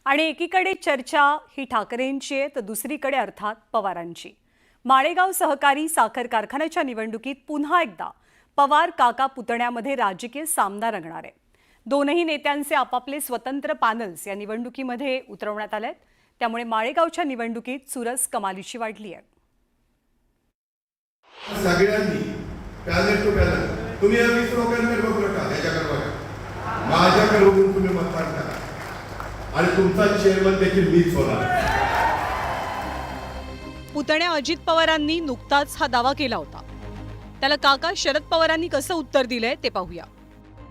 आणि एकीकडे चर्चा ही ठाकरेंची आहे तर दुसरीकडे अर्थात पवारांची। माळेगाव सहकारी साखर कारखान्याच्या निवडणुकीत पुन्हा एकदा पवार काका पुतण्यामध्ये राजकीय सामना रंगणार आहे। दोनही नेत्यांचे आपापले स्वतंत्र पॅनल्स या निवडणुकीमध्ये उतरवण्यात आलेत, त्यामुळे माळेगावच्या निवडणुकीत चुरस कमालीची वाढली आहे। सगळ्यांनी पॅनल टू पॅनल तुम्ही या 20 लोकांकडे बघू नका, त्याच्याकडे बघा, माझ्याकडे बघून तुम्ही मतदान करा आणि तुमचा चेअरमन देखील मीच होणार। पुतण्या अजित पवारांनी नुकताच हा दावा केला होता, त्याला काका शरद पवारांनी कसं उत्तर दिलंय ते पाहूया।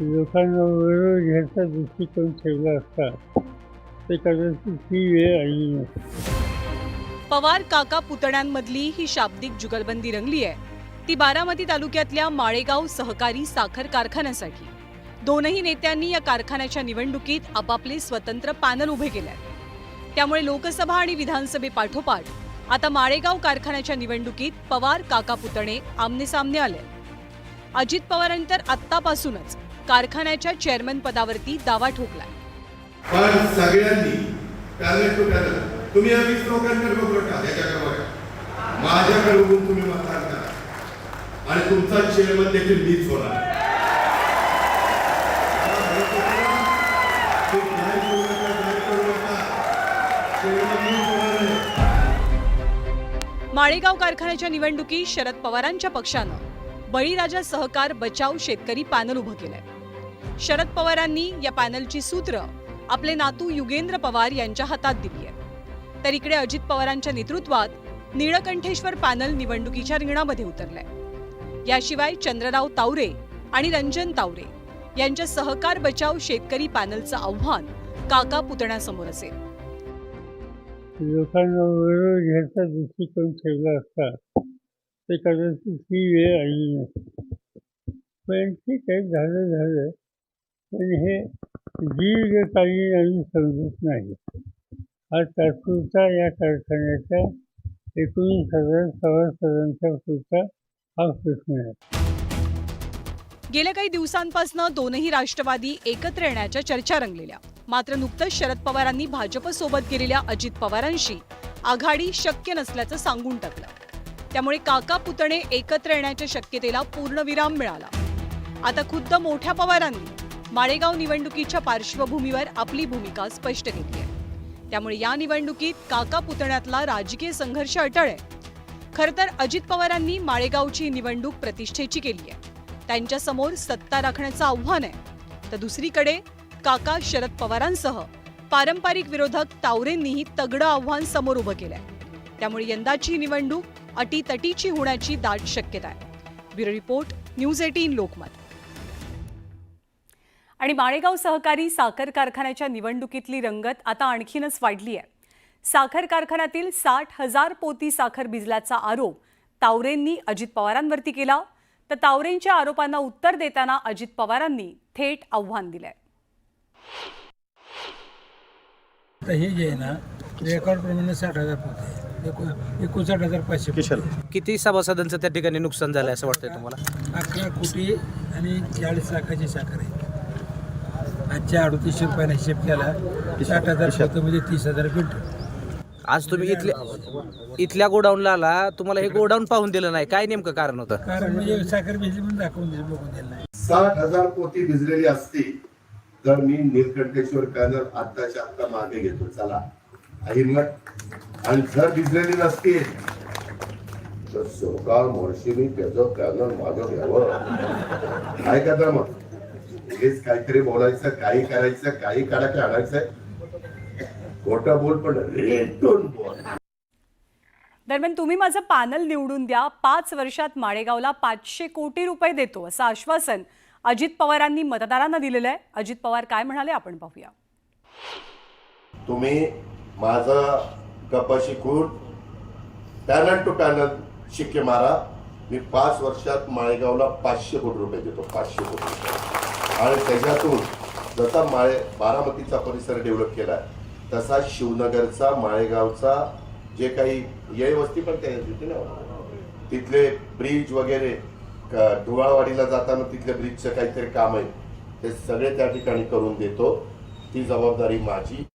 लोकांना विरोध घ्यायचा दृष्टिकोन ठेवला असता ते कदाचित ही वेळ आली नसती। पवार काका पुतण्यांमधली ही शाब्दिक जुगलबंदी रंगली आहे ती बारामती तालुक्यातल्या माळेगाव सहकारी साखर कारखान्यासाठी। दोनही नेत्यांनी या कारखान्याच्या निवडणुकीत आपापले स्वतंत्र पॅनल उभे केलेत, त्यामुळे लोकसभा आणि विधानसभेपाठोपाठ आता माळेगाव कारखान्याच्या निवडणुकीत पवार काका पुतणे आमनेसामने आले। अजित पवारांतर आत्तापासूनच कारखान्याच्या चेअरमन पदावरती दावा ठोकलाय। पण सगळ्यांनी पॅनल टू पॅनल तुम्ही या 20 लोकांकडे बघू नका, त्याच्याकडे बघा, माझ्याकडे बघून तुम्ही मतदान करा आणि तुमचा चेअरमन देखील मीच होणार। माळेगाव कारखान्याच्या निवडणुकीत शरद पवारांच्या पक्षानं बळीराजा सहकार बचाव शेतकरी पॅनल उभं केलंय। शरद पवारांनी या पॅनलची सूत्र आपले नातू युगेंद्र पवार यांच्या हातात दिली आहे, तर इकडे अजित पवारांच्या नेतृत्वात नीळकंठेश्वर पॅनल निवडणुकीच्या रिंगणामध्ये उतरलंय। याशिवाय चंद्रराव तावरे आणि रंजन तावरे यांच्या सहकार बचाव शेतकरी पॅनलचं आव्हान काका पुतण्यासमोर असेल। लोकांना विरोध घ्यायचा दृष्टिकोन ठेवला असता ते कदाचित ही वेळ आली नसती। पण ठीक आहे, झालं पण हे दीर्घकालीन आम्ही समजत नाही। हा तात्पुरता या कारखान्याच्या 19,000 सभासदांच्या पुरता हा प्रश्न आहे। गेल्या काही दिवसांपासून दोनही राष्ट्रवादी एकत्र येण्याच्या चर्चा रंगलेल्या, मात्र नुकतंच शरद पवारांनी भाजप सोबत केलेल्या अजित पवारांशी आघाडी शक्य नसल्याचं सांगून टाकलं, त्यामुळे काका पुतणे एकत्र येण्याच्या शक्यतेला पूर्णविराम मिळाला। आता खुद्द मोठ्या पवारांनी माळेगाव निवडणुकीच्या पार्श्वभूमीवर आपली भूमिका स्पष्ट केली आहे, त्यामुळे या निवडणुकीत काका पुतण्यातला राजकीय संघर्ष अटळ आहे। खरं तर अजित पवारांनी माळेगावची निवडणूक प्रतिष्ठेची केली आहे, त्यांच्या समोर सत्ता राखण्याचं आव्हान आहे, तर दुसरीकडे काका शरद पवारांसह पारंपरिक विरोधक तावरेंनीही तगडं आव्हान समोर उभं केलंय, त्यामुळे यंदाची निवडणूक अटीतटीची होण्याची दाट शक्यता आहे। Bureau report, news 18 Lokmat. आणि माळेगाव सहकारी साखर कारखान्याच्या निवडणुकीतली रंगत आता आणखीनच वाढली आहे। साखर कारखान्यातील 60,000 पोती साखर भिजल्याचा आरोप तावरेंनी अजित पवारांवरती केला, तर तावरेंच्या आरोपांना उत्तर देताना अजित पवारांनी थेट आव्हान दिलंय। हे जे आहे ना, रेकॉर्ड प्रमाणे 60,000 पोते, 59,500 किती सभासदांचं त्या ठिकाणी नुकसान झालं असं वाटतंय तुम्हाला? 11 कोटी आणि 40 लाखाची साखर आहे। आजच्या 3800 रुपयाला हिशेब केला 60,000 पोतं म्हणजे 30,000 क्विंटल। आज तुम्ही इथल्या गोडाऊनला आला, तुम्हाला हे गोडाऊन पाहून दिलं नाही, काय नेमकं कारण होतं? कारण म्हणजे साखर भिजली म्हणून दाखवून दिली, बघून दिलं नाही। 60,000 पोती भिजलेली असती तर मी नीलकंठेश्वर पॅनल आत्ताच्या आत्ता मागे घेतो, चला हिंमत। आणि जर भिजलेली नसती तर सरकार म्हणशील त्याचं पॅनल मागं घ्यावं, काय करता मग? हेच काहीतरी बोलायचं, काही करायचं, काही काढायचं आणायचं, खोटं बोल पण रेटून बोल। दरम्यान तुम्ही माझं पॅनल निवडून द्या, 5 वर्षात माळेगावला 500 कोटी रुपये देतो असं आश्वासन अजित पवारांनी मतदारांना दिलेलं आहे। अजित पवार काय म्हणाले आपण पाहूया। तुम्ही माझा कपाशी कूट पॅनल टू पॅनल शिक्के मारा, मी 5 वर्षात माळेगावला 500 कोटी रुपये देतो, 500 कोटी रुपये। आणि त्याच्यातून जसा बारामतीचा परिसर डेव्हलप केला तसा शिवनगरचा, माळेगावचा जे काही ये वस्ती पण त्या तिथले ब्रिज वगैरे, धुवाळवाडीला जाताना तिथल्या ब्रिजचं काहीतरी काम आहे, ते सगळे त्या ठिकाणी करून देतो। ती जबाबदारी माझी।